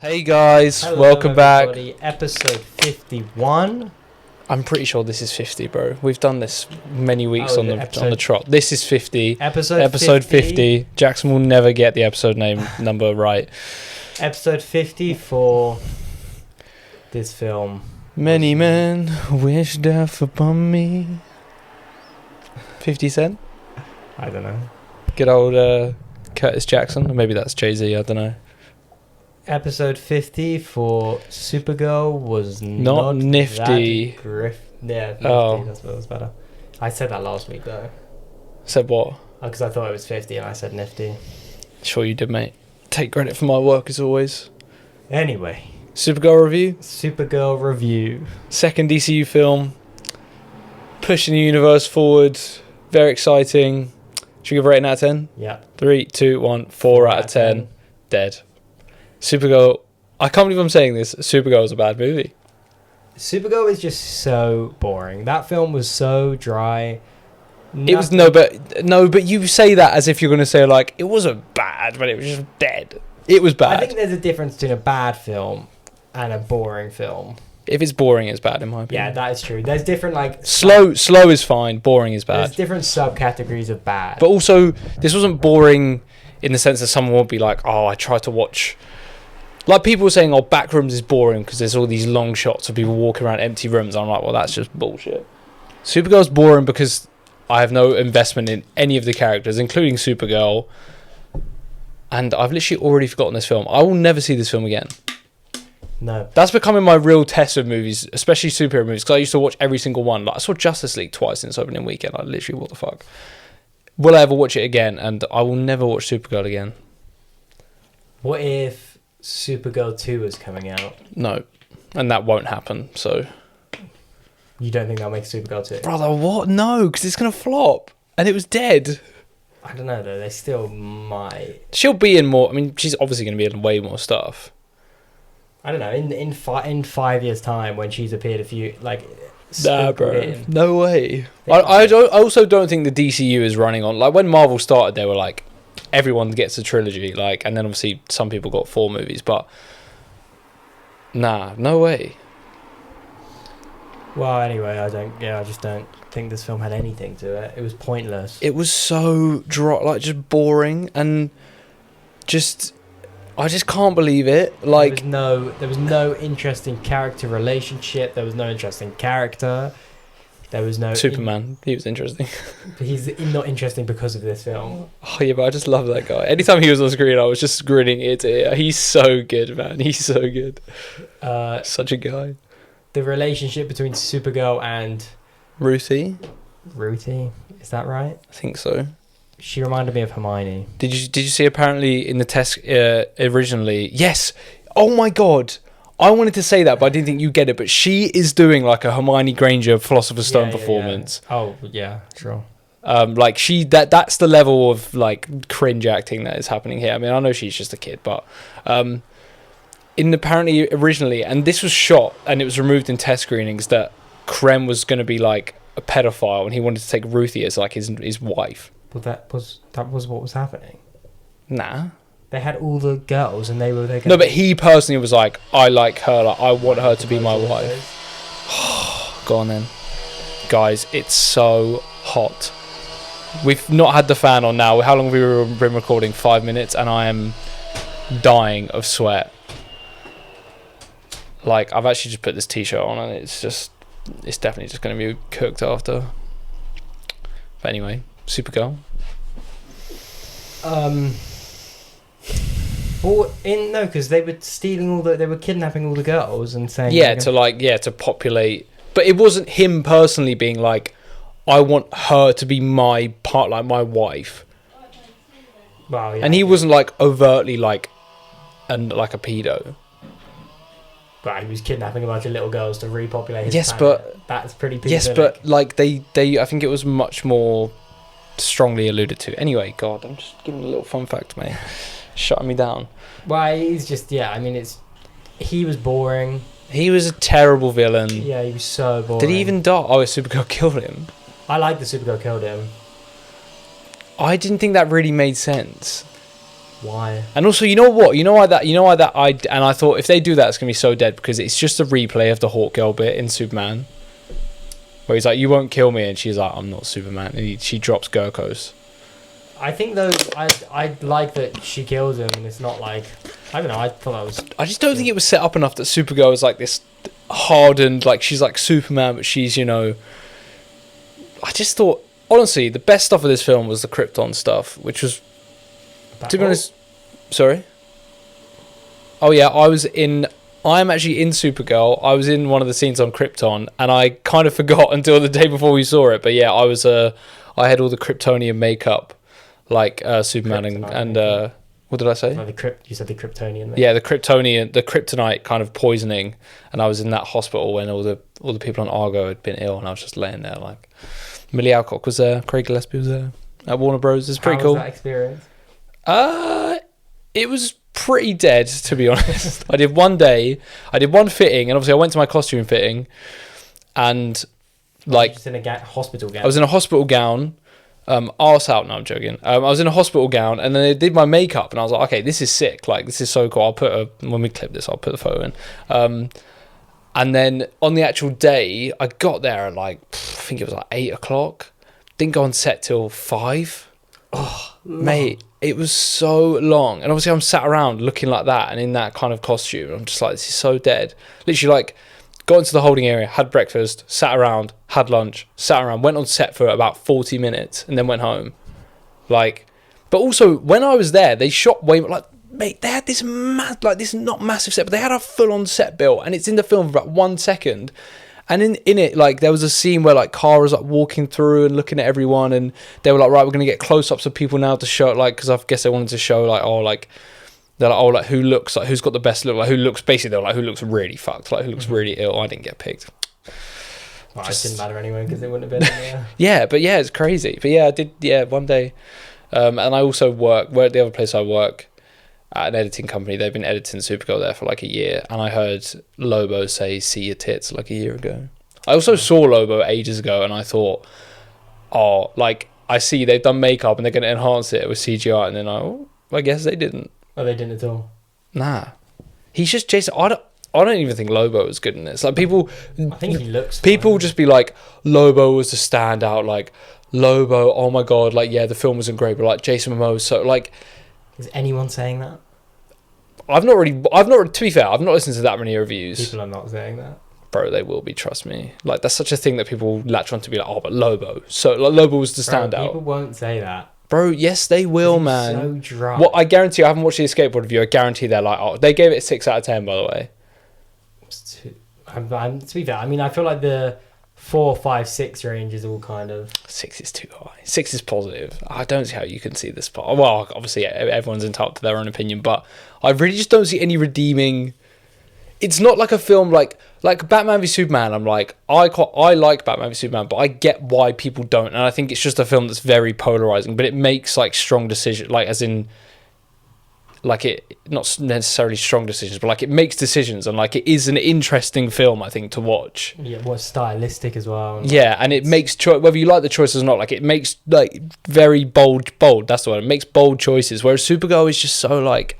Hey guys, Hello, welcome everybody. back. Episode 51. I'm pretty sure this is 50, bro. We've done this many weeks Oh, on the the episode- trot. This is 50. Episode 50. Jackson will never get the episode name number right. Episode 50 for this film. Many men wish death upon me. 50 Cent? I don't know. Good old Curtis Jackson. Or maybe that's Jay-Z, I don't know. Episode 50 for Supergirl was Not nifty. Yeah, nifty. Oh. That's what was better. I said that last week though. Said what? Because I thought it was 50 and I said nifty. Sure you did, mate. Take credit for my work as always. Anyway, Supergirl review. Supergirl review. Second DCU film, pushing the universe forward, very exciting. Should we give a rating out of 10? Yeah. 3, 2, 1, 4 out of 10. Dead. Supergirl, I can't believe I'm saying this, Supergirl is a bad movie. Supergirl is just so boring. That film was so dry. It was but you say that as if you're going to say like it wasn't bad, but it was just dead. It was bad. I think there's a difference between a bad film and a boring film. If it's boring, it's bad in my opinion. Yeah, that is true. There's different like Slow is fine. Boring is bad. There's different subcategories of bad. But also, this wasn't boring in the sense that someone would be like, "Oh, I tried to watch." Like people were saying, "Oh, Backrooms is boring because there's all these long shots of people walking around empty rooms." I'm like, "Well, that's just bullshit." Supergirl's boring because I have no investment in any of the characters, including Supergirl, and I've literally already forgotten this film. I will never see this film again. No. That's becoming my real test of movies, especially superhero movies, because I used to watch every single one. Like I saw Justice League twice since opening weekend. I literally, what the fuck? Will I ever watch it again? And I will never watch Supergirl again. What if Supergirl 2 is coming out? No, and that won't happen. So, You don't think that'll make Supergirl 2? brother, what? No, because it's gonna flop, and it was dead. I don't know though. They still might. She'll be in more. I mean, she's obviously gonna be in way more stuff. I don't know. In 5 years' time, when she's appeared a few like. Nah, sprinkled bro, in. no way. They I also don't think the DCU is running on. Like when Marvel started, they were like, everyone gets a trilogy, like, and then obviously some people got 4 movies, but nah, no way. Well, anyway, I just don't think this film had anything to it. It was pointless. It was so dry, like just boring, and just I just can't believe it. Like there was no interesting character relationship. There was no interesting character. There was no Superman, he was interesting. He's not interesting because of this film. Oh yeah, but I just love that guy. Anytime he was on screen, I was just grinning ear to ear. He's so good, man. He's so good. Such a guy. The relationship between Supergirl and Ruthie, is that right? I think so. She reminded me of Hermione. Did you see apparently in the test originally? Yes. Oh my god. I wanted to say that, but I didn't think you get it. But she is doing like a Hermione Granger Philosopher's Stone performance. Yeah. Oh yeah, sure. Like that's the level of like cringe acting that is happening here. I mean, I know she's just a kid, but apparently originally, and this was shot and it was removed in test screenings, that Krem was going to be like a pedophile and he wanted to take Ruthie as like his wife. But that was what was happening. Nah. They had all the girls and they were there. No, but he personally was like, I like her, like I want her to be my wife. Go on then. Guys, it's so hot. We've not had the fan on now. How long have we been recording? 5 minutes, and I am dying of sweat. Like, I've actually just put this t-shirt on and it's definitely just going to be cooked after. But anyway, Supergirl. Because they were stealing they were kidnapping all the girls and saying to populate. But it wasn't him personally being like, I want her to be my part, like my wife. Well, yeah, and he wasn't like overtly like a pedo. But he was kidnapping a bunch of little girls to repopulate his Yes, planet. but that's pretty pedophilic. Yes, but like they I think it was much more strongly alluded to. Anyway, God, I'm just giving a little fun fact, mate. Shutting me down. Well, he's just he was boring. He was a terrible villain. Yeah, he was so boring. Did he even die? Oh, Supergirl killed him. I like the Supergirl killed him. I didn't think that really made sense. Why? And also, you know what? You know why that I thought if they do that, it's gonna be so dead because it's just a replay of the Hawk Girl bit in Superman, where he's like, "You won't kill me," and she's like, "I'm not Superman," and she drops Gurkos. I think though, I like that she kills him, and it's not like, I don't know. I thought that was. I just don't think it was set up enough that Supergirl is like this hardened, like she's like Superman, but she's, you know. I just thought, honestly, the best stuff of this film was the Krypton stuff, which was, to be honest, sorry. Oh yeah, I'm actually in Supergirl. I was in one of the scenes on Krypton, and I kind of forgot until the day before we saw it. But yeah, I had all the Kryptonian makeup, like Superman and what did I say? You said the Kryptonian makeup. Yeah, the kryptonite kind of poisoning, and I was in that hospital when all the people on Argo had been ill, and I was just laying there like. Millie Alcock was there. Craig Gillespie was there. At Warner Bros. It's pretty cool. How was that experience? It was pretty dead, to be honest. I did one fitting, and obviously I went to my costume fitting, and like just in a hospital gown. I was in a hospital gown, arse out. No, I'm joking. I was in a hospital gown, and then they did my makeup, and I was like, okay, this is sick. Like this is so cool. When we clip this, I'll put the photo in. And then on the actual day, I got there at like, I think it was like 8 o'clock. Didn't go on set till 5. Oh, mate, it was so long. And obviously I'm sat around looking like that and in that kind of costume. I'm just like, this is so dead. Literally like, got into the holding area, had breakfast, sat around, had lunch, sat around, went on set for about 40 minutes and then went home. Like, but also when I was there, they shot way more, like, mate, they had this this not massive set, but they had a full-on set built, and it's in the film for about 1 second. And in it, like, there was a scene where like Kara was like walking through and looking at everyone, and they were like, right, we're gonna get close-ups of people now to show, like, because I guess they wanted to show like, oh, like they're like, oh, like who looks like who's got the best look, like who looks basically they're like who looks really fucked, like who looks really ill. I didn't get picked. Well, it didn't matter anyway because it wouldn't have been. Yeah. Yeah, but yeah, it's crazy. But yeah, I did. Yeah, one day, and I also work at the other place I work. At an editing company, they've been editing Supergirl there for like a year, and I heard Lobo say "see your tits" like a year ago. I also saw Lobo ages ago, and I thought, oh, like I see they've done makeup and they're going to enhance it with CGI, and then I guess they didn't. Oh, they didn't at all. Nah, he's just Jason. I don't even think Lobo was good in this. Like people, I think he looks. People just be like, Lobo was the standout. Like Lobo, oh my god, like yeah, the film wasn't great, but like Jason Momoa was so like. Is anyone saying that? I've not. To be fair, I've not listened to that many reviews. People are not saying that. Bro, they will be. Trust me. Like that's such a thing that people latch on to be like, oh, but Lobo. So like Lobo was the standout. People won't say that. Bro, yes, they will, man. So dry. What I guarantee, I haven't watched the skateboard review. I guarantee they're like, oh, they gave it a 6 out of 10, by the way. To be fair, I mean, I feel like the 4, 5, 6 range is all kind of 6 is too high. 6 is positive. I don't see how you can see this part. Well, obviously everyone's entitled to their own opinion, but I really just don't see any redeeming. It's not like a film like Batman v Superman. I'm like, I like Batman v Superman, but I get why people don't, and I think it's just a film that's very polarizing. But it makes like strong decisions, like as in, like it not necessarily strong decisions, but like it makes decisions, and like it is an interesting film, I think, to watch. Yeah, what's stylistic as well. And yeah, and it makes whether you like the choices or not, like it makes like very bold. That's the word. It makes bold choices. Whereas Supergirl is just so like.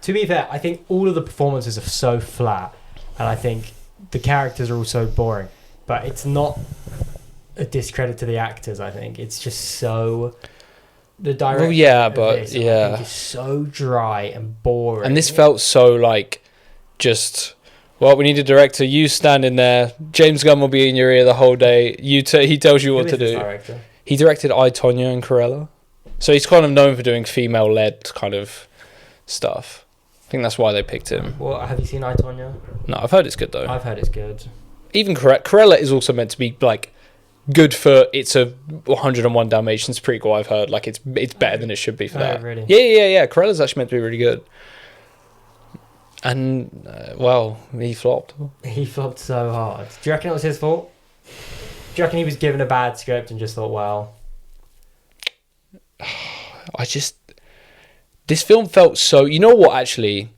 To be fair, I think all of the performances are so flat, and I think the characters are also boring. But it's not a discredit to the actors. I think it's just so. The direction. Well, yeah, but yeah, I think is so dry and boring. And this felt so like, just. Well, we need a director. You stand in there. James Gunn will be in your ear the whole day. He tells you what to do. Director? He directed I, Tonya and Cruella, so he's kind of known for doing female-led kind of stuff. I think that's why they picked him. Well, have you seen I, Tonya? No, I've heard it's good though. I've heard it's good. Even Cruella is also meant to be like good for. It's a 101 Dalmatians prequel. I've heard like it's better than it should be for that. Really? Yeah. Cruella's actually meant to be really good. And well, he flopped. He flopped so hard. Do you reckon it was his fault? Do you reckon he was given a bad script and just thought, well, this film felt so. You know what? Actually,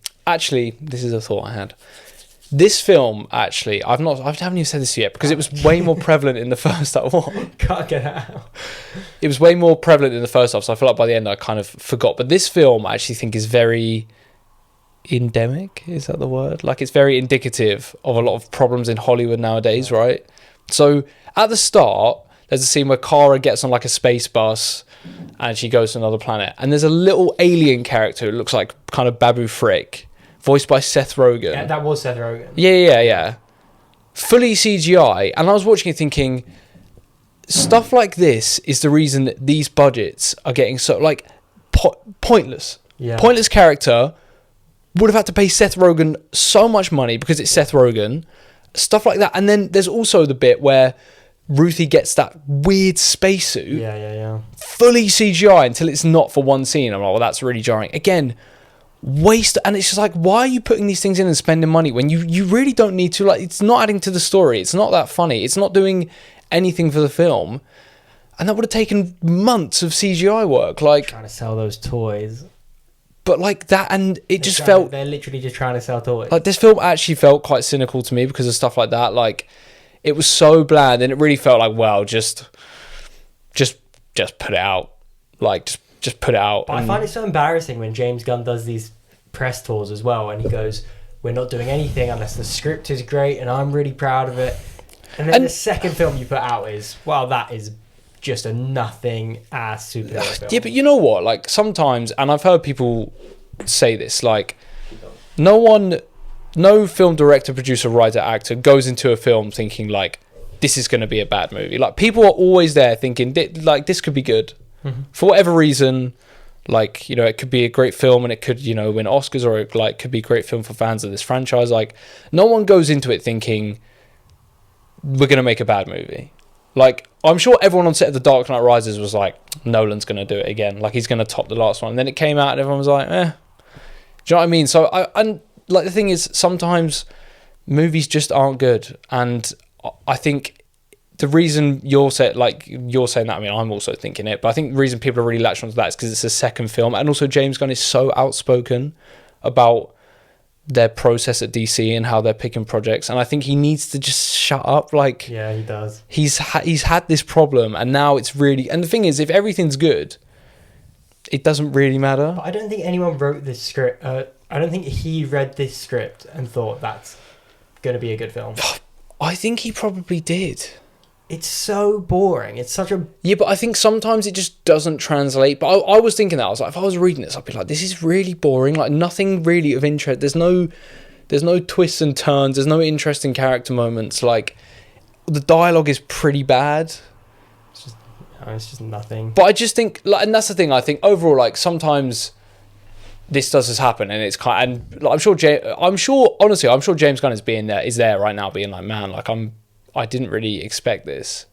this is a thought I had. This film, actually, I haven't even said this yet because it was way more prevalent in the first half. Can't get out. It was way more prevalent in the first half, so I feel like by the end I kind of forgot. But this film, I actually think, is very endemic. Is that the word? Like, it's very indicative of a lot of problems in Hollywood nowadays, right? So at the start, there's a scene where Kara gets on like a space bus and she goes to another planet, and there's a little alien character who looks like kind of Babu Frick, voiced by Seth Rogen. Yeah, that was Seth Rogen. Yeah. Fully CGI. And I was watching it thinking, stuff like this is the reason that these budgets are getting so, like, pointless. Yeah. Pointless character. Would have had to pay Seth Rogen so much money because it's Seth Rogen. Stuff like that. And then there's also the bit where Ruthie gets that weird spacesuit. Yeah. Fully CGI until it's not for one scene. I'm like, well, that's really jarring. Again, waste. And it's just like, why are you putting these things in and spending money when you really don't need to? Like, it's not adding to the story. It's not that funny. It's not doing anything for the film. And that would have taken months of CGI work. Like, trying to sell those toys. But like that, and they're literally just trying to sell toys. Like, this film actually felt quite cynical to me because of stuff like that. Like, it was so bland, and it really felt like, well, just put it out. Like, just put it out. But I find it so embarrassing when James Gunn does these press tours as well, and he goes, "We're not doing anything unless the script is great, and I'm really proud of it." And then the second film you put out is, well, that is just a nothing ass superhero film. Yeah, but you know what? Like, sometimes, and I've heard people say this, like, no film director, producer, writer, actor goes into a film thinking like, this is going to be a bad movie. Like, people are always there thinking like, this could be good. Mm-hmm. For whatever reason. Like, you know, it could be a great film and it could, you know, win Oscars, or it, like, could be a great film for fans of this franchise. Like, no one goes into it thinking we're going to make a bad movie. Like, I'm sure everyone on set of The Dark Knight Rises was like, Nolan's going to do it again. Like, he's going to top the last one. And then it came out and everyone was like, eh. Do you know what I mean? So, and like, the thing is, sometimes movies just aren't good. And I think the reason you're saying that, I mean, I'm also thinking it, but I think the reason people are really latched onto that is because it's a second film. And also, James Gunn is so outspoken about their process at DC and how they're picking projects, and I think he needs to just shut up. Like, yeah, he does. He's had this problem, and now it's really. And the thing is, if everything's good, it doesn't really matter. But I don't think anyone wrote this script. I don't think he read this script and thought that's going to be a good film. I think he probably did. It's so boring. It's such a... Yeah, but I think sometimes it just doesn't translate. But I was thinking that. I was like, if I was reading this, I'd be like, this is really boring. Like, nothing really of interest. There's no twists and turns. There's no interesting character moments. Like, the dialogue is pretty bad. It's just nothing. But I just think, like, and that's the thing. I think overall, like, sometimes this does happen, and it's kind. And like, I'm sure. Honestly, I'm sure James Gunn is there right now, being like, man, like, I didn't really expect this.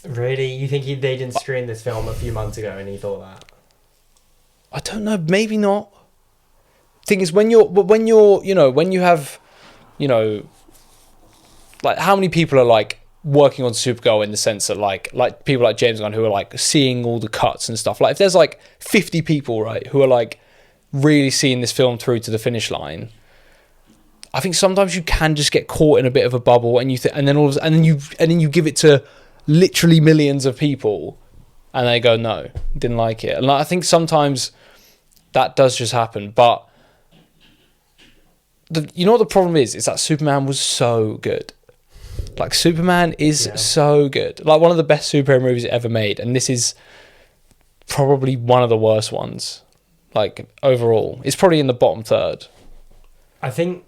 Really? You think they didn't screen this film a few months ago and he thought that? I don't know. Maybe not. Thing is, when you have, you know, like, how many people are like working on Supergirl in the sense that like people like James Gunn who are like seeing all the cuts and stuff. Like, if there's like 50 people, right, who are like really seeing this film through to the finish line, I think sometimes you can just get caught in a bit of a bubble, and and then you give it to literally millions of people, and they go, no, didn't like it. And I think sometimes that does just happen. But you know what the problem is that Superman was so good. Like, Superman is so good. Like, one of the best superhero movies ever made, and this is probably one of the worst ones. Like, overall, it's probably in the bottom third. I think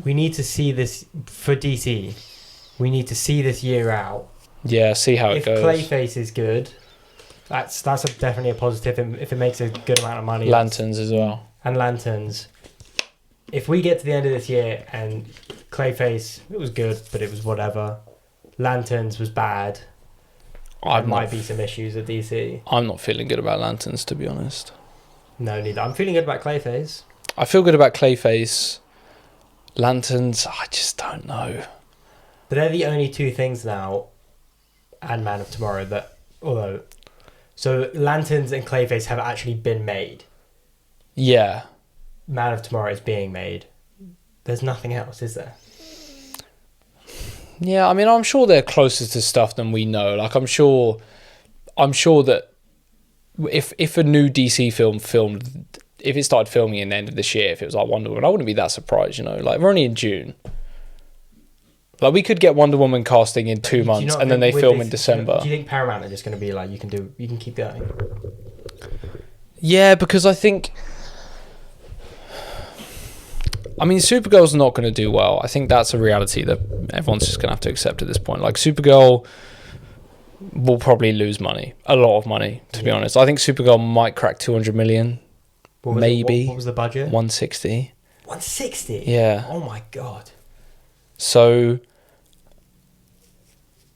we need to see this for DC. We need to see this year out. Yeah, see how it goes. If Clayface is good, that's definitely a positive. If it makes a good amount of money. Lanterns as well. And Lanterns. If we get to the end of this year and Clayface, it was good, but it was whatever. Lanterns was bad. There might be some issues with DC. I'm not feeling good about Lanterns, to be honest. No, neither. I'm feeling good about Clayface. I feel good about Clayface. Lanterns, I just don't know. But they're the only two things now, and Man of Tomorrow, so Lanterns and Clayface have actually been made. Yeah. Man of Tomorrow is being made, there's nothing else, is there? Yeah, I mean, I'm sure they're closer to stuff than we know. Like, I'm sure that if a new DC film filmed, if it started filming in the end of this year, if it was like Wonder Woman, I wouldn't be that surprised, you know? Like, we're only in June. Like, we could get Wonder Woman casting in 2 months, and then they film in December. Do you think Paramount are just going to be like, you can keep going? Yeah, because I think... I mean, Supergirl's not going to do well. I think that's a reality that everyone's just going to have to accept at this point. Like, Supergirl will probably lose money. A lot of money, to be honest. I think Supergirl might crack 200 million. Maybe. What was the budget? 160. 160? Yeah. Oh, my God. So,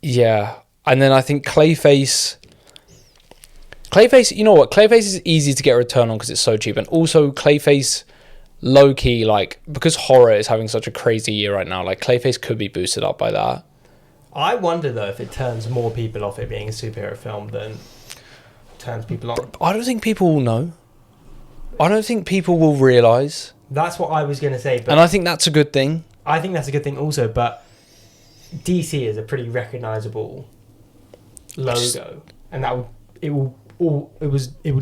yeah. And then I think Clayface, you know what? Clayface is easy to get a return on because it's so cheap. And also, Clayface... low-key, like, because horror is having such a crazy year right now, like, Clayface could be boosted up by that. I wonder, though, if it turns more people off it being a superhero film than turns people on. I don't think people will know. I don't think people will realise. That's what I was going to say. But and I think that's a good thing. I think that's a good thing also, but DC is a pretty recognisable logo. And it will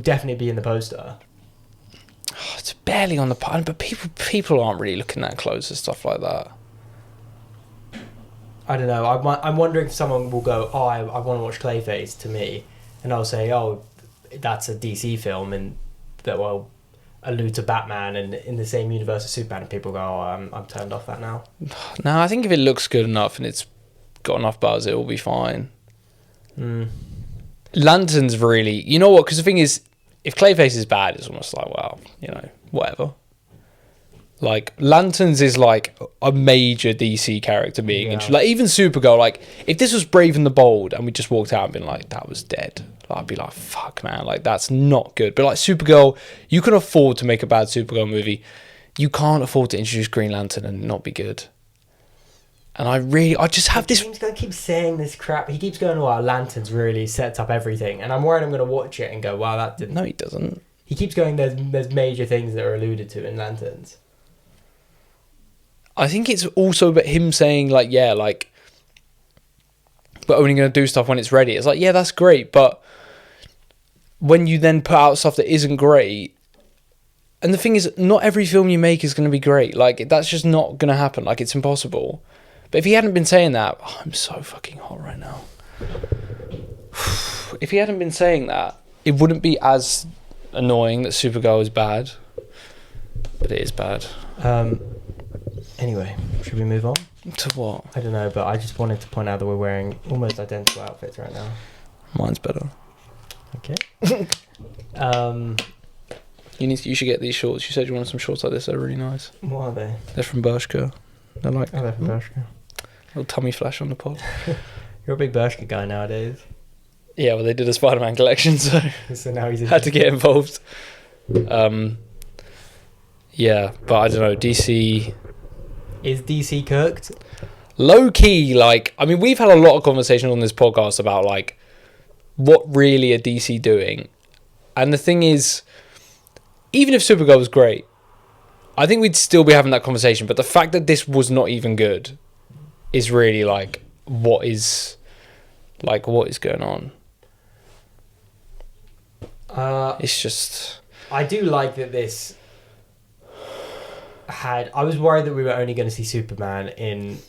definitely be in the poster. It's barely on the pun, but people aren't really looking that close at stuff like that. I don't know. I'm wondering if someone will go, oh, I want to watch Clayface to me, and I'll say, oh, that's a DC film, and that will allude to Batman and in the same universe as Superman, and people go, oh, I'm turned off that now. No, I think if it looks good enough and it's got enough buzz, it will be fine. Lantern's really, you know what? Because the thing is, if Clayface is bad, it's almost like, well, you know, whatever. Like, Lanterns is like a major DC character being introduced. Like, even Supergirl, like, if this was Brave and the Bold and we just walked out and been like, that was dead, I'd be like, fuck, man, like, that's not good. But, like, Supergirl, you can afford to make a bad Supergirl movie. You can't afford to introduce Green Lantern and not be good. And I just have this... He's going to keep saying this crap. He keeps going, wow, Lanterns really sets up everything. And I'm worried I'm going to watch it and go, wow, that didn't... No, he doesn't. He keeps going, there's major things that are alluded to in Lanterns. I think it's also about him saying, like, yeah, like, we're only going to do stuff when it's ready. It's like, yeah, that's great. But when you then put out stuff that isn't great... And the thing is, not every film you make is going to be great. Like, that's just not going to happen. Like, it's impossible. But if he hadn't been saying that... Oh, I'm so fucking hot right now. If he hadn't been saying that, it wouldn't be as annoying that Supergirl is bad. But it is bad. Anyway, should we move on? To what? I don't know, but I just wanted to point out that we're wearing almost identical outfits right now. Mine's better. Okay. You should get these shorts. You said you wanted some shorts like this. They're really nice. What are they? They're from Bershka. They're like... Oh, they're from Bershka. Little tummy flash on the pod. You're a big Bershka guy nowadays. Yeah, well, they did a Spider-Man collection, so now he's had to get involved. Yeah, but I don't know. DC... Is DC cooked? Low key, like, I mean, we've had a lot of conversations on this podcast about, like, what really are DC doing? And the thing is, even if Supergirl was great, I think we'd still be having that conversation. But the fact that this was not even good is really, like, what is going on? It's just... I do like that this had... I was worried that we were only going to see Superman in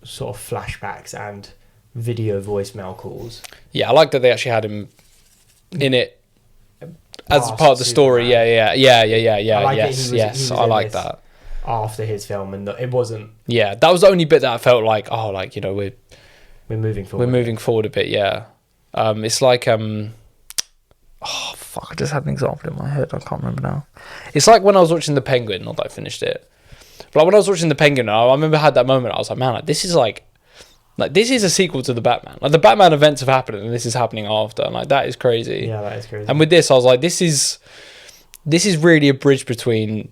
sort of flashbacks and video voicemail calls. Yeah, I like that they actually had him in it as Past part of the story. Superman. Yeah. Yes, I like that. After his film, and it wasn't... Yeah, that was the only bit that I felt like, oh, like, you know, we're moving forward. We're moving forward a bit, yeah. It's like... oh, fuck, I just had an example in my head. I can't remember now. It's like when I was watching The Penguin, not that I finished it. But like when I was watching The Penguin, I remember I had that moment. I was like, man, like, this is like this is a sequel to the Batman. Like, the Batman events have happened and this is happening after. And like, that is crazy. Yeah, that is crazy. And with this, I was like, this is really a bridge between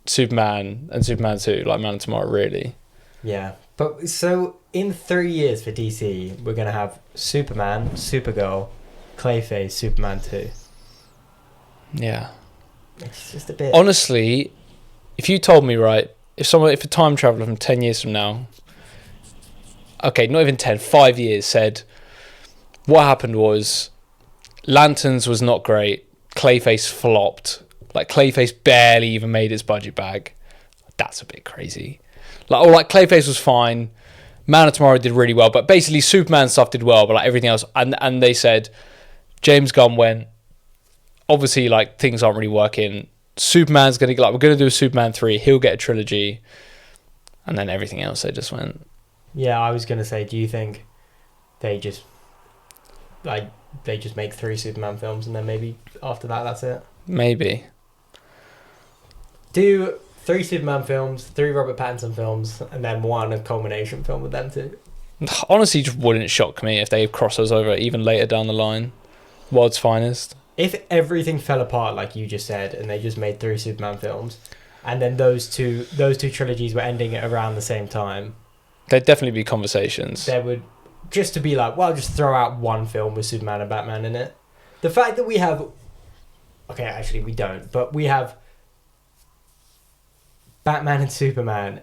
Superman and Superman 2, like Man of Tomorrow, really. Yeah. But so in 3 years for DC, we're going to have Superman, Supergirl, Clayface, Superman 2. Yeah. It's just a bit. Honestly, if you told me, right, if a time traveler from 10 years from now, okay, not even 10, 5 years, said what happened was Lanterns was not great, Clayface flopped, like Clayface barely even made its budget back, that's a bit crazy. Like Clayface was fine, Man of Tomorrow did really well, but basically Superman stuff did well, but like everything else, and they said James Gunn went, obviously like things aren't really working, Superman's gonna we're gonna do a Superman 3, he'll get a trilogy, and then everything else they just went. Yeah, I was gonna say, do you think they just make 3 Superman films and then maybe after that that's it? Maybe. Do 3 Superman films, 3 Robert Pattinson films, and then 1 a culmination film with them too. Honestly, just wouldn't shock me if they cross us over even later down the line. World's finest. If everything fell apart like you just said, and they just made 3 Superman films, and then those two trilogies were ending at around the same time, there'd definitely be conversations. There would, just to be like, well, just throw out 1 film with Superman and Batman in it. The fact that we have, okay, actually we don't, but we have Batman and Superman.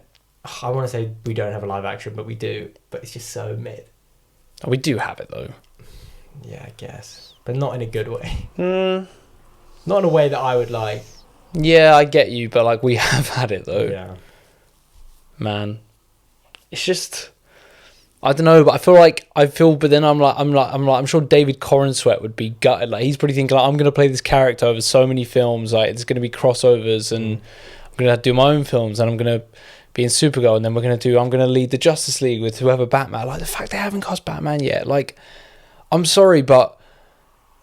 I want to say we don't have a live action, but we do. But it's just so mid. We do have it though. Yeah, I guess, but not in a good way. Not in a way that I would like. Yeah, I get you, but like we have had it though. Yeah. Man, it's just, I don't know, but but then I'm sure David Corenswet would be gutted. Like he's probably thinking, like, I'm gonna play this character over so many films. Like there's gonna be crossovers and. I'm going to do my own films and I'm going to be in Supergirl and then I'm going to lead the Justice League with whoever Batman. Like the fact they haven't cast Batman yet. Like, I'm sorry, but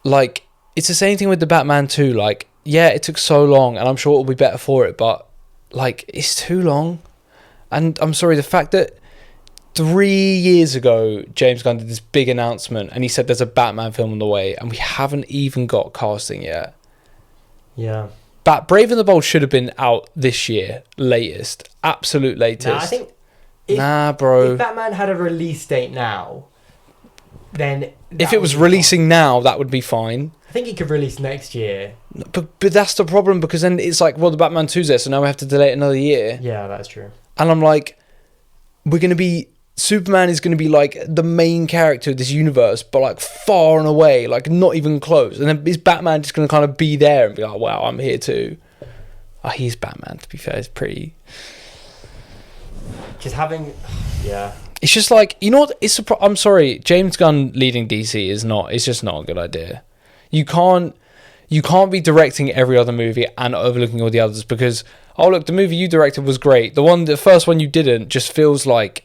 like it's the same thing with the Batman 2. Like, yeah, it took so long and I'm sure it'll be better for it, but like it's too long. And I'm sorry, the fact that 3 years ago James Gunn did this big announcement and he said there's a Batman film on the way and we haven't even got casting yet. Yeah. Brave and the Bold should have been out this year, latest, absolute latest. Nah, I think bro. If Batman had a release date now, then if it was releasing now, that would be fine. I think it could release next year. But that's the problem, because then it's like, well, the Batman 2's there, so now we have to delay it another year. Yeah, that's true. And I'm like, Superman is going to be like the main character of this universe, but like far and away, like not even close. And then is Batman just going to kind of be there and be like, wow, I'm here too. Oh, he's Batman, to be fair. It's pretty... Just having... Yeah. It's just like, you know what? I'm sorry, James Gunn leading DC it's just not a good idea. You can't be directing every other movie and overlooking all the others because, oh look, the movie you directed was great. The first one you didn't just feels like...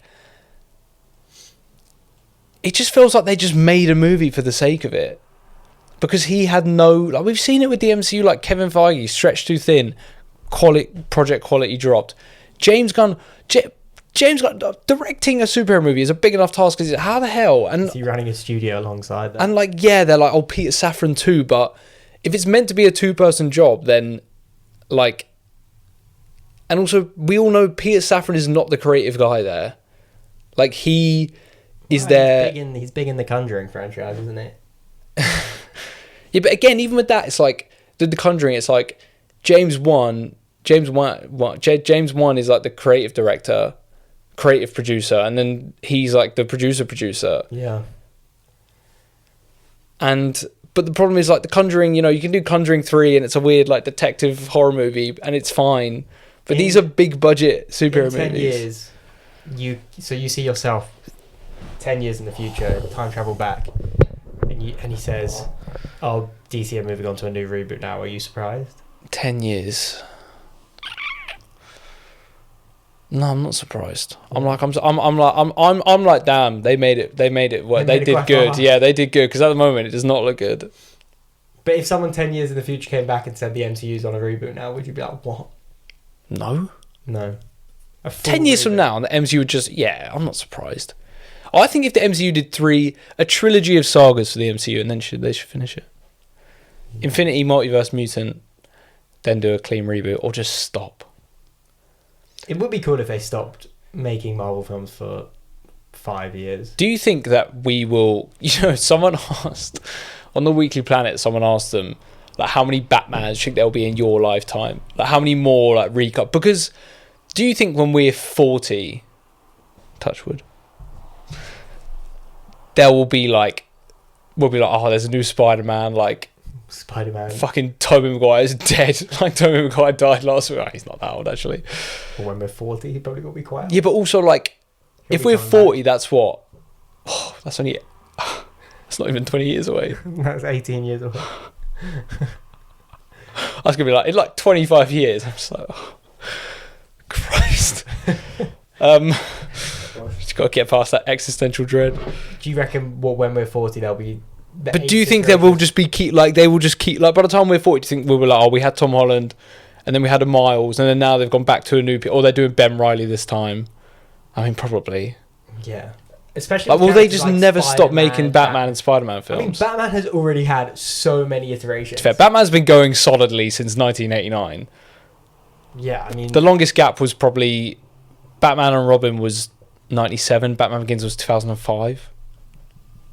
It just feels like they just made a movie for the sake of it. Because he had no... Like, we've seen it with the MCU, like Kevin Feige, stretched too thin, project quality dropped. James Gunn, directing a superhero movie is a big enough task. How the hell? And is he running a studio alongside that? And like, yeah, they're like, oh, Peter Safran too, but if it's meant to be a 2-person job, then like... And also, we all know Peter Safran is not the creative guy there. Like, he... Is there... He's big in the Conjuring franchise, isn't it? Yeah, but again, even with that, it's like the Conjuring. It's like James Wan is like the creative director, creative producer, and then he's like the producer. Yeah. But the problem is like the Conjuring. You know, you can do Conjuring 3, and it's a weird like detective horror movie, and it's fine. But these are big budget superhero movies. 10 years, you see yourself 10 years in the future, time travel back, and he says, oh, DC are moving on to a new reboot now. Are you surprised? 10 years. No, I'm not surprised. I'm like, damn, they made it work. They did good. Yeah, they did good, because at the moment it does not look good. But if someone 10 years in the future came back and said the MCU's on a reboot now, would you be like, what? No. 10 years from now, and the MCU would just... Yeah, I'm not surprised. I think if the MCU did a trilogy of sagas for the MCU, and then they should finish it. Yeah. Infinity, Multiverse, Mutant, then do a clean reboot, or just stop. It would be cool if they stopped making Marvel films for 5 years. Do you think that we will... You know, someone asked... On the Weekly Planet, someone asked them, Like, how many Batmans do you think there'll be in your lifetime? Like, how many more, like, recut? Because do you think when we're 40, touch wood, there will be, like, we'll be like, oh, there's a new Spider-Man, like, Spider-Man. fucking Tobey Maguire's dead. Like, Tobey Maguire died last week. Oh, he's not that old, actually. Or when we're 40, he probably will be quite old. Yeah, but also, like, He'll if be we're coming 40, that's what? Oh, that's only... That's not even 20 years away. That's 18 years away. I was going to be like, in like 25 years. I'm just like, oh, Christ. Just got to get past that existential dread. Do you reckon when we're 40, there'll be... But do you think they will just be they will just keep, like, by the time we're 40, do you think we'll be like, oh, we had Tom Holland, and then we had a Miles, and then now they've gone back to a new... Or they're doing Ben Reilly this time. I mean, probably. Yeah. Especially like, will they just like never stop Spider-Man, making Batman and Spider-Man films? I mean, Batman has already had so many iterations. Fair. Batman's been going solidly since 1989. Yeah, I mean... The longest gap was probably... Batman and Robin was 97. Batman Begins was 2005.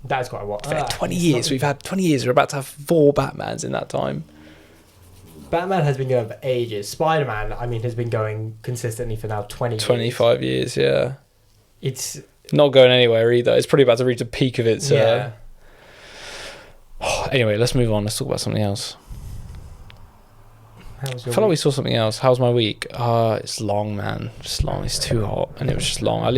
That's quite a while. 20 years. We've had 20 years. We're about to have 4 Batmans in that time. Batman has been going for ages. Spider-Man, I mean, has been going consistently for now 25 years, yeah. It's... Not going anywhere either. It's probably about to reach the peak of its... Yeah. Anyway, let's move on. Let's talk about something else. I feel like we saw something else. How's my week? It's long, man. Just long. It's too hot. And it was just long. I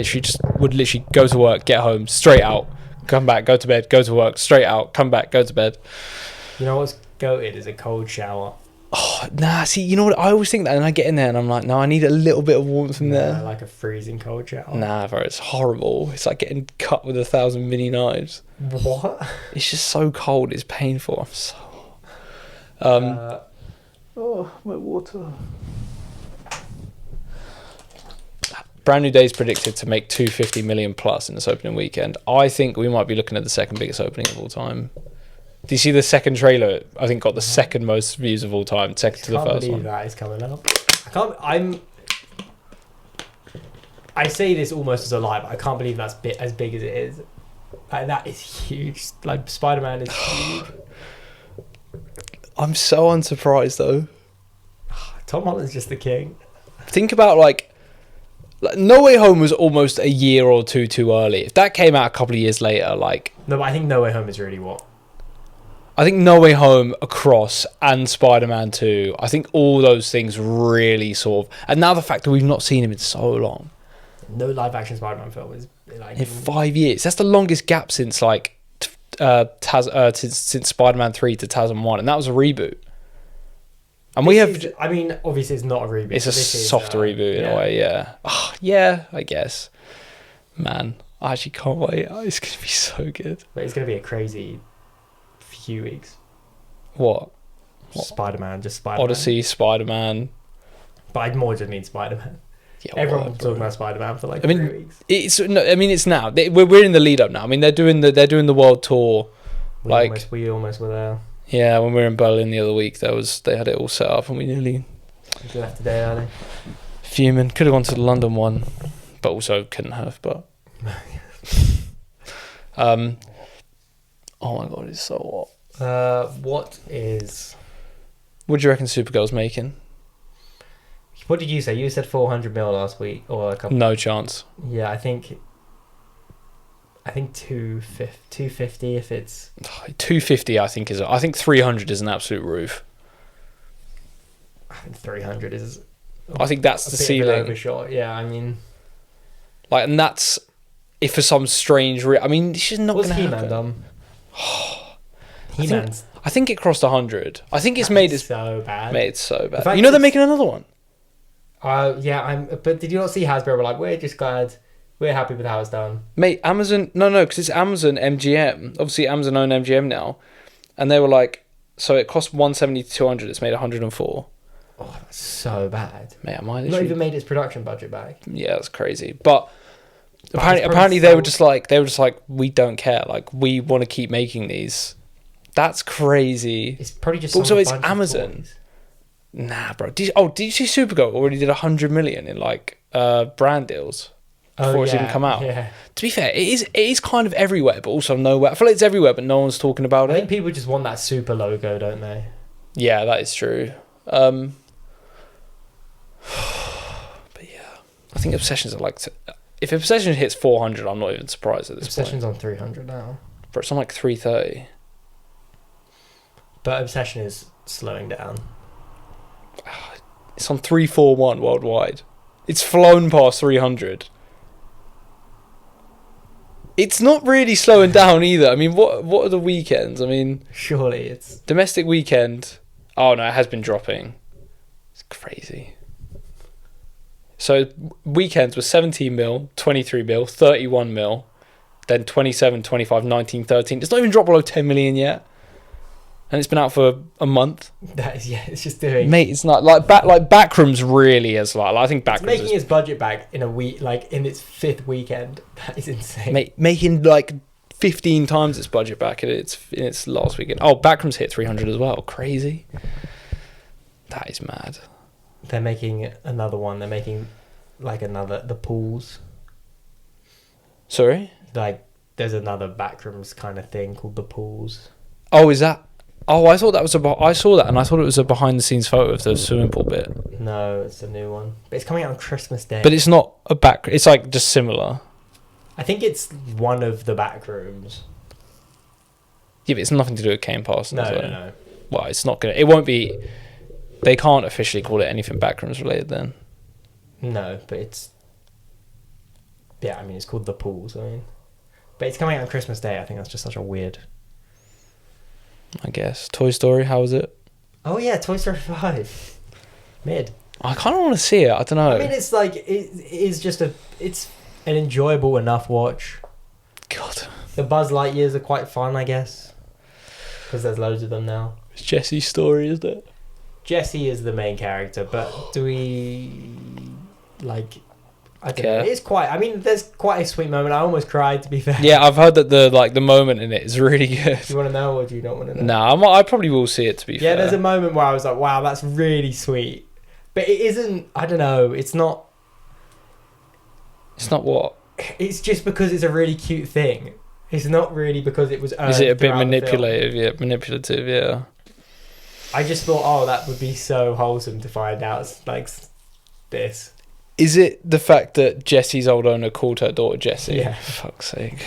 would literally go to work, get home, straight out, come back, go to bed, go to work, straight out, come back, go to bed. You know what's goated is a cold shower. Oh, nah, see, you know what? I always think that, and I get in there and I'm like, no, I need a little bit of warmth in there. Like a freezing cold shower. Nah, bro, it's horrible. It's like getting cut with 1,000 mini knives. What? It's just so cold. It's painful. I'm so... oh, my water. Brand New Day's predicted to make 250 million plus in this opening weekend. I think we might be looking at the second biggest opening of all time. Do you see the second trailer? I think got the second most views of all time, second to the first one. I can't believe that is coming up. I say this almost as a lie, but I can't believe that's as big as it is. Like, that is huge. Like, Spider-Man is huge. I'm so unsurprised though. Tom Holland's just the king. Think about like No Way Home was almost a year or two too early. If that came out a couple of years later, like... No, but I think No Way Home is really what? I think No Way Home, Across, and Spider-Man 2, I think all those things really sort of... And now the fact that we've not seen him in so long. No live-action Spider-Man film is... like in 5 years. That's the longest gap since, like, since Spider-Man 3 to TASM 1, and that was a reboot. And we have... I mean, obviously it's not a reboot. It's a soft reboot in a way, yeah. Oh, yeah, I guess. Man, I actually can't wait. Oh, it's going to be so good. But it's going to be a crazy... few weeks. What? Spider-Man, just Spider-Man. Odyssey, Spider-Man. But I'd more just mean Spider-Man. Yeah, everyone was talking about Spider-Man for like 3 weeks. It's now. We're in the lead up now. I mean, they're doing the world tour. We almost were there. Yeah, when we were in Berlin the other week, they had it all set up, and we nearly left today early. Fuming. Could have gone to the London one, but also couldn't have. But oh my god, it's so hot. What do you reckon Supergirl's making? What did you say? You said 400 mil last week, or a couple. No chance. Yeah, I think 250 if it's 250. I think 300 is an absolute roof. I think 300 is. I think that's the ceiling. Overshot. Yeah, I mean, like, and that's if for some strange. I mean, it's just not going to happen. Done? He-Man's. I think it crossed 100. I think it's made it so bad. Made it so bad. You know they're making another one. Yeah, but did you not see Hasbro were like, we're just glad, we're happy with how it's done. Mate, Amazon, no, because it's Amazon MGM. Obviously, Amazon own MGM now. And they were like, so it cost 170 to 200, it's made 104. Oh, that's so bad. Mate, I might not even made its production budget back. Yeah, that's crazy. But apparently they were just like, we don't care. Like, we want to keep making these. That's crazy. It's probably just also it's Amazon. Nah, bro. Did you see Supergirl already did 100 million in like brand deals before it's even come out? Yeah. To be fair, it is kind of everywhere, but also nowhere. I feel like it's everywhere, but no one's talking about it. I think people just want that super logo, don't they? Yeah, that is true. But yeah, I think Obsession's at like... if Obsession hits 400, I'm not even surprised at this Obsession's point. on 300 now. But it's on like 330. But Obsession is slowing down. It's on 341 worldwide. It's flown past 300. It's not really slowing down either. I mean, what are the weekends? I mean... Surely it's... Domestic weekend... Oh, no, it has been dropping. It's crazy. So, weekends were 17 mil, 23 mil, 31 mil, then 27, 25, 19, 13. It's not even dropped below 10 million yet. And it's been out for a month. That is, yeah, it's just doing... Mate, it's not... Like Backrooms really is like... I think Backrooms it's making its budget back in a week, like in its 5th weekend. That is insane. Making like 15 times its budget back in its last weekend. Oh, Backrooms hit 300 as well. Crazy. That is mad. They're making another one. They're making like the Pools. Sorry? Like there's another Backrooms kind of thing called the Pools. Oh, is that... Oh, I thought that was I saw that and I thought it was a behind-the-scenes photo of the swimming pool bit. No, it's a new one. But it's coming out on Christmas Day. But it's not a back... It's like just similar. I think it's one of the Backrooms. Yeah, but it's nothing to do with Kane Parsons. No. Well, it's not going to... It won't be... They can't officially call it anything Backrooms related then. No, but it's... Yeah, I mean, it's called The Pools, I mean. But it's coming out on Christmas Day. I think that's just such a weird... I guess. Toy Story, how was it? Oh, yeah, Toy Story 5. Mid. I kind of want to see it. I don't know. I mean, it's like... It is just a... It's an enjoyable enough watch. God. The Buzz Lightyears are quite fun, I guess. Because there's loads of them now. It's Jesse's story, isn't it? Jesse is the main character, but do we... Like... I don't care. know. It's quite... I mean, there's quite a sweet moment. I almost cried, to be fair. Yeah, I've heard that the moment in it is really good. Do you want to know or do you not want to know? Nah, I probably will see it, to be fair. Yeah, there's a moment where I was like, wow, that's really sweet. But it isn't... I don't know. It's not... It's not what? It's just because it's a really cute thing. It's not really because it was... Is it a bit manipulative? Yeah, manipulative, yeah. I just thought, oh, that would be so wholesome to find out. It's like this. Is it the fact that Jesse's old owner called her daughter Jessie? Yeah. For fuck's sake.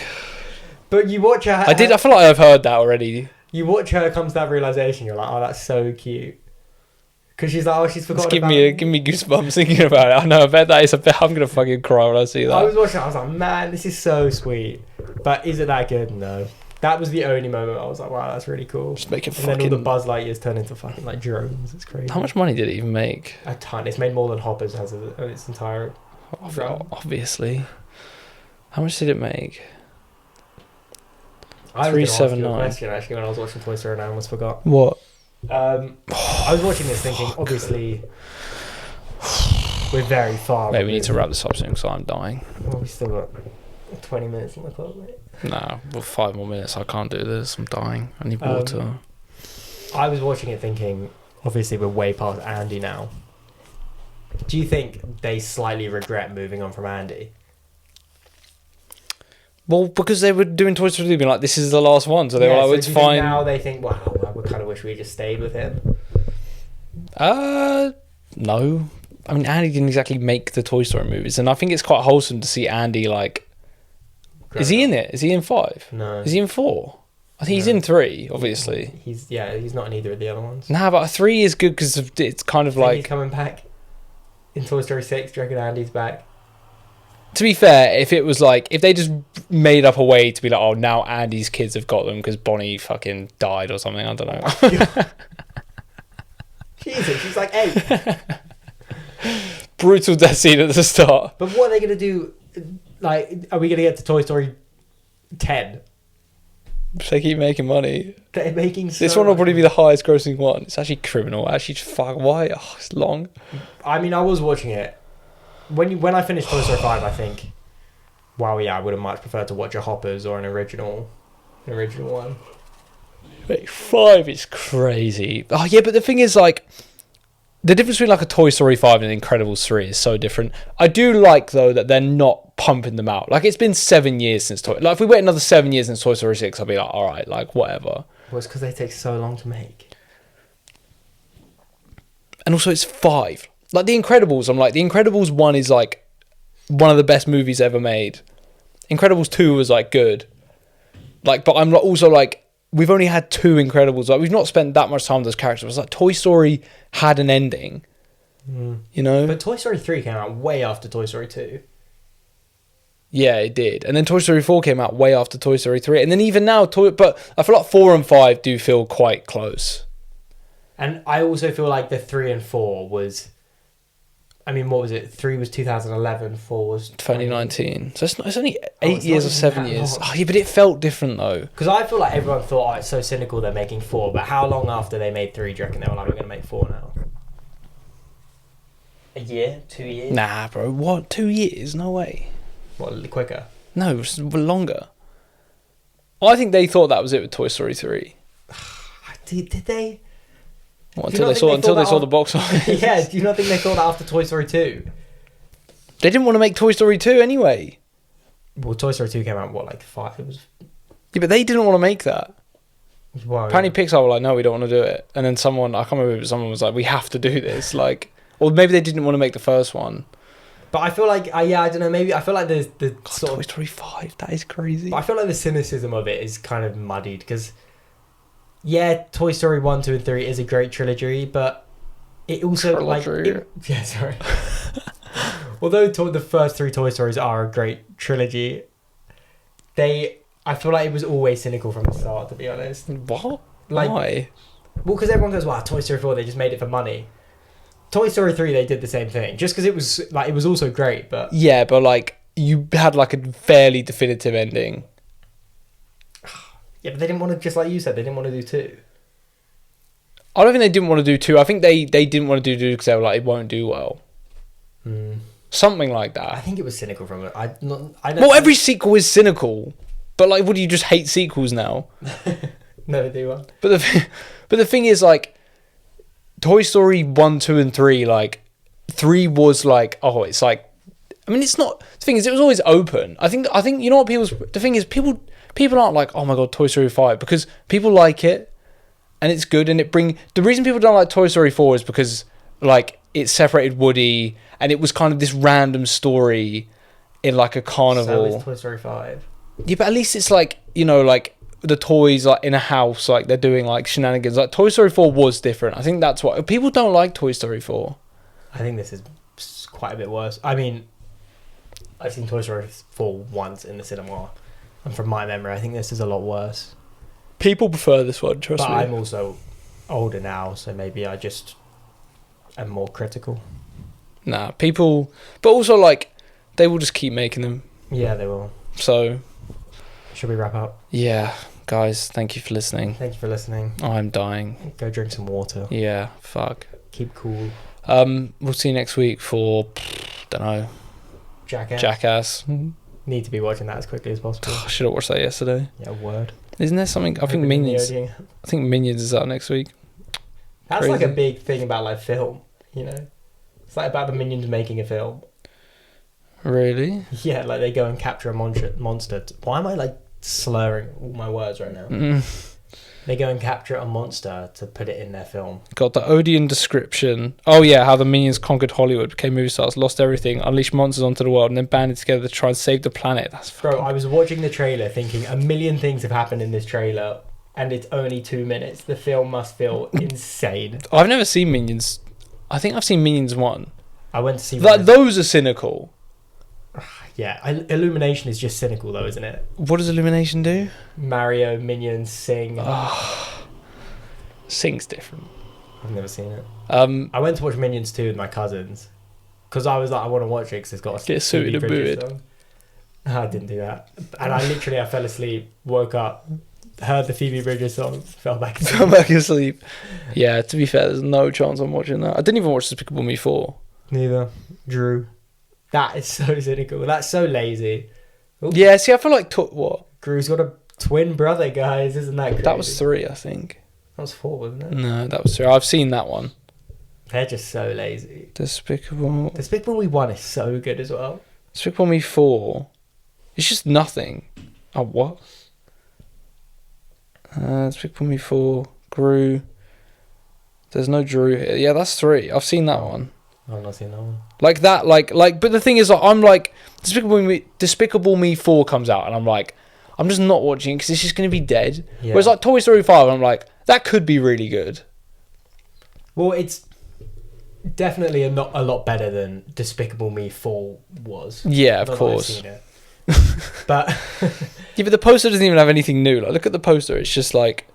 But you watch her... I feel like I've heard that already. You watch her come to that realisation, you're like, oh, that's so cute. Because she's like, oh, she's forgotten It's give me goosebumps thinking about it. I know, I bet that is a bit... I'm going to fucking cry when I see that. I was watching it, I was like, man, this is so sweet. But is it that good? No. That was the only moment I was like, wow, that's really cool. Just make it and then all the Buzz Lightyears turn into fucking like drones. It's crazy. How much money did it even make? A ton. It's made more than Hoppers has of its entire... Obviously. How much did it make? I was going to ask you a 379. question actually when I was watching Toy Story and I almost forgot. What? I was watching this thinking, obviously, we're very far. Maybe we need to wrap this up soon because I'm dying. Well, we still got 20 minutes on the clock, mate. No, well, 5 more minutes. I can't do this. I'm dying. I need water. I was watching it thinking, obviously, we're way past Andy now. Do you think they slightly regret moving on from Andy? Well, because they were doing Toy Story 3, being like, this is the last one. So they were like, it's fine. Now they think, wow, we kind of wish we just stayed with him. No. I mean, Andy didn't exactly make the Toy Story movies. And I think it's quite wholesome to see Andy, like... Is he in it? Is he in 5? No. Is he in 4? I think he's in 3, obviously. He's not in either of the other ones. Nah, but 3 is good because it's kind of like... He's coming back in Toy Story 6. Do you reckon Andy's back? To be fair, if it was like... If they just made up a way to be like, oh, now Andy's kids have got them because Bonnie fucking died or something. I don't know. Jesus, she's like 8. Brutal death scene at the start. But what are they going to do? Like, are we going to get to Toy Story 10? They keep making money. They're making so This one will much probably be money. the highest grossing one. It's actually criminal. Actually, fuck, why? Oh, it's long. I mean, I was watching it. When I finished Toy Story 5, I think, wow, yeah, I would have much preferred to watch a Hoppers or an original one. Wait, 5 is crazy. Oh, yeah, but the thing is, like, the difference between, like, a Toy Story 5 and Incredibles 3 is so different. I do like, though, that they're not pumping them out. Like, it's been 7 years since Toy... Like, if we wait another 7 years since Toy Story 6, I'll be like, all right, like, whatever. Well, it's because they take so long to make. And also it's 5. Like The Incredibles, I'm like, The Incredibles 1 is like one of the best movies ever made. Incredibles 2 was like good. Like, but I'm also like, we've only had 2 Incredibles. Like, we've not spent that much time with those characters. It's like Toy Story had an ending. You know? But Toy Story 3 came out way after Toy Story 2. Yeah, it did. And then Toy Story 4 came out way after Toy Story 3. And then even now, but I feel like 4 and 5 do feel quite close. And I also feel like the 3 and 4 was... I mean, what was it? 3 was 2011, 4 was... 2019. So it's only 8 years or 7 years. Long. Oh, yeah, but it felt different, though. Because I feel like everyone thought, oh, it's so cynical they're making 4. But how long after they made 3 do you reckon they were like, we're going to make 4 now? A year? 2 years? Nah, bro. What? 2 years? No way. What, quicker? No, it's longer. I think they thought that was it with Toy Story 3. Did they? What, until they saw the box office. Yeah, do you not think they thought that after Toy Story 2? They didn't want to make Toy Story 2 anyway. Well, Toy Story 2 came out, what, like 5? It was... Yeah, but they didn't want to make that. Well, Apparently Pixar were like, no, we don't want to do it. And then someone, I can't remember, but someone was like, we have to do this. Like, or maybe they didn't want to make the first one. But I feel like, I don't know, maybe, I feel like the God, sort Toy of... Story 5, that is crazy. But I feel like the cynicism of it is kind of muddied, because, yeah, Toy Story 1, 2 and 3 is a great trilogy, but it also, yeah, sorry. Although the first 3 Toy Stories are a great trilogy, I feel like it was always cynical from the start, to be honest. What? Like, why? Well, because everyone goes, wow, Toy Story 4, they just made it for money. Toy Story 3, they did the same thing. Just because it was also great, but... Yeah, but like, you had like a fairly definitive ending. Yeah, but they didn't want to, just like you said, they didn't want to do 2. I don't think they didn't want to do 2. I think they didn't want to do 2 because they were like, it won't do well. Something like I that. think it was cynical from it. Well, every sequel is cynical. But like, what do you just hate sequels now? Never do one. But the thing is, like, Toy Story 1, 2 and 3, like, 3 was like, oh, it's like, I mean, it's not, the thing is, it was always open. I think you know what the thing is, people aren't like, oh my God, Toy Story 5, because people like it, and it's good, and the reason people don't like Toy Story 4 is because, like, it separated Woody, and it was kind of this random story in, like, a carnival. So is Toy Story 5. Yeah, but at least it's like, you know, like, the toys, like, in a house, like, they're doing, like, shenanigans. Like, Toy Story 4 was different. I think that's why people don't like Toy Story 4. I think this is quite a bit worse. I mean, I've seen Toy Story 4 once in the cinema, and from my memory, I think this is a lot worse. People prefer this one, trust me. But I'm also older now, so maybe I just am more critical. Nah, people... But also, like, they will just keep making them. Yeah, they will. So... Should we wrap up? Yeah, guys, thank you for listening. Thank you for listening. I'm dying. Go drink some water. Yeah, fuck. Keep cool. We'll see you next week for... don't know. Jackass. Need to be watching that as quickly as possible. I should have watched that yesterday. Yeah, word. Isn't there something... I think Minions is out next week. That's Crazy. like a big thing about like film, you know? It's like about the Minions making a film. Really? Yeah, like they go and capture a monster. Why am I like slurring all my words right now? They go and capture a monster to put it in their film. Got the Odeon description. Oh yeah, how the Minions conquered Hollywood, became movie stars, lost everything, unleashed monsters onto the world, and then banded together to try and save the planet. That's Bro, I was watching the trailer thinking a million things have happened in this trailer, and it's only 2 minutes. The film must feel insane. I've never seen Minions. I think I've seen Minions 1. I went to see... Like, those are cynical. Yeah, Illumination is just cynical though, isn't it? What does Illumination do? Mario, Minions, Sing. Sing's different. I've never seen it. I went to watch Minions 2 with my cousins because I was like, I want to watch it because it's got a get suited and booted. song. I didn't do that, and I fell asleep, woke up, heard the Phoebe Bridgers song, fell back asleep. Fell back asleep. Yeah, to be fair, there's no chance I'm watching that. I didn't even watch Despicable Me 4. Neither. Drew. That is so cynical. That's so lazy. Ooh. Yeah, see, I feel like... what? Drew's got a twin brother, guys. Isn't that crazy? That was 3, I think. That was 4, wasn't it? No, that was 3. I've seen that one. They're just so lazy. Despicable Me 1 is so good as well. Despicable Me 4. It's just nothing. Oh, what? Despicable Me 4. Gru. There's no Drew here. Yeah, that's 3. I've seen that one. I've not seen that one. Like that, like. But the thing is, like, I'm like, Despicable Me 4 comes out, and I'm like, I'm just not watching it because it's just gonna be dead. Yeah. Whereas like Toy Story 5, I'm like, that could be really good. Well, it's definitely a lot better than Despicable Me 4 was. Yeah, of Not that I've course. seen it. But Yeah, but the poster doesn't even have anything new. Like, look at the poster. It's just like,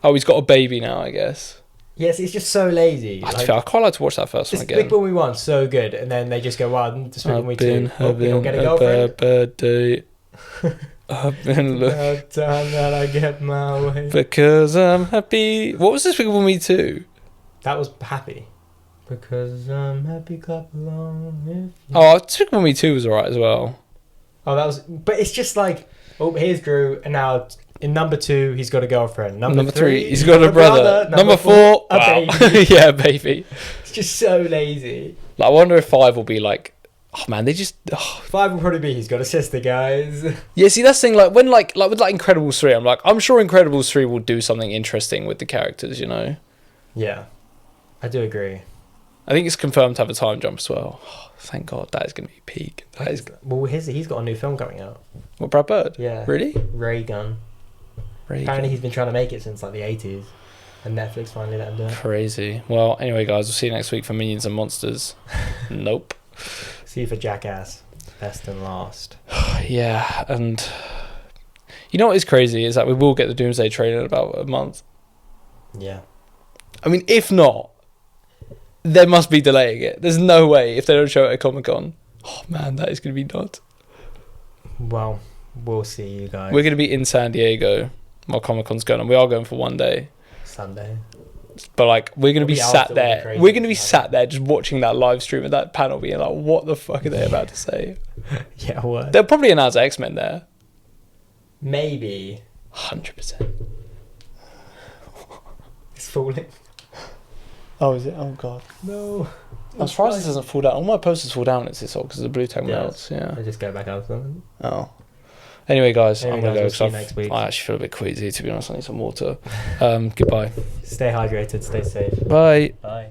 oh, he's got a baby now, I guess. yes, it's just so lazy. I quite like to watch that first one again. Despicable Me 1 so good, and then they just go, wow, Despicable Me 2. Oh, we don't get a a girlfriend. bad day. I've been looking About time that I get my way. because I'm happy. What was Despicable Me 2? That was happy. Because I'm happy, clap along. If you... Oh, Despicable Me 2 was alright as well. Oh, that was. But it's just like, oh, here's Drew, and now in number 2, he's got a girlfriend. Number 3, he's got a brother. Number 4, a wow. baby. Yeah, baby. It's just so lazy. Like, I wonder if 5 will be like, oh man, they just. Oh. 5 will probably be he's got a sister, guys. Yeah, see, that's the thing. Like when like with like Incredibles 3, I'm like, I'm sure Incredibles 3 will do something interesting with the characters. You know. Yeah, I do agree. I think it's confirmed to have a time jump as well. Oh, thank God, that is going to be peak. That is. Well, he's got a new film coming out. What, Brad Bird? Yeah. Really? Ray Gun. Apparently he's been trying to make it since like the 80s, and Netflix finally let him do it. Crazy. Well, anyway, guys, we'll see you next week for Minions and Monsters. Nope. See you for Jackass. Best and last. Yeah, and you know what is crazy is that we will get the Doomsday trailer in about a month. Yeah. I mean, if not, there must be delaying it. There's no way if they don't show it at Comic-Con. Oh man, that is going to be nuts. Well, we'll see you guys. We're going to be in San Diego while Comic-Con's going on. We are going for one day. Sunday. But like, we're going to be sat there. crazy. We're going to be sat there just watching that live stream of that panel being like, what the fuck are they about to say? Yeah, what? They'll probably announce X-Men there. Maybe. 100%. It's falling. Oh, is it? Oh, God. No. I'm surprised this doesn't fall down. All my posters fall down. It's all because the blue tag melts. Yeah. I just go back up something. Oh. Anyway, guys, I'm going to go we'll see you because next week. I actually feel a bit queasy, to be honest. I need some water. Goodbye. Stay hydrated, stay safe. Bye. Bye.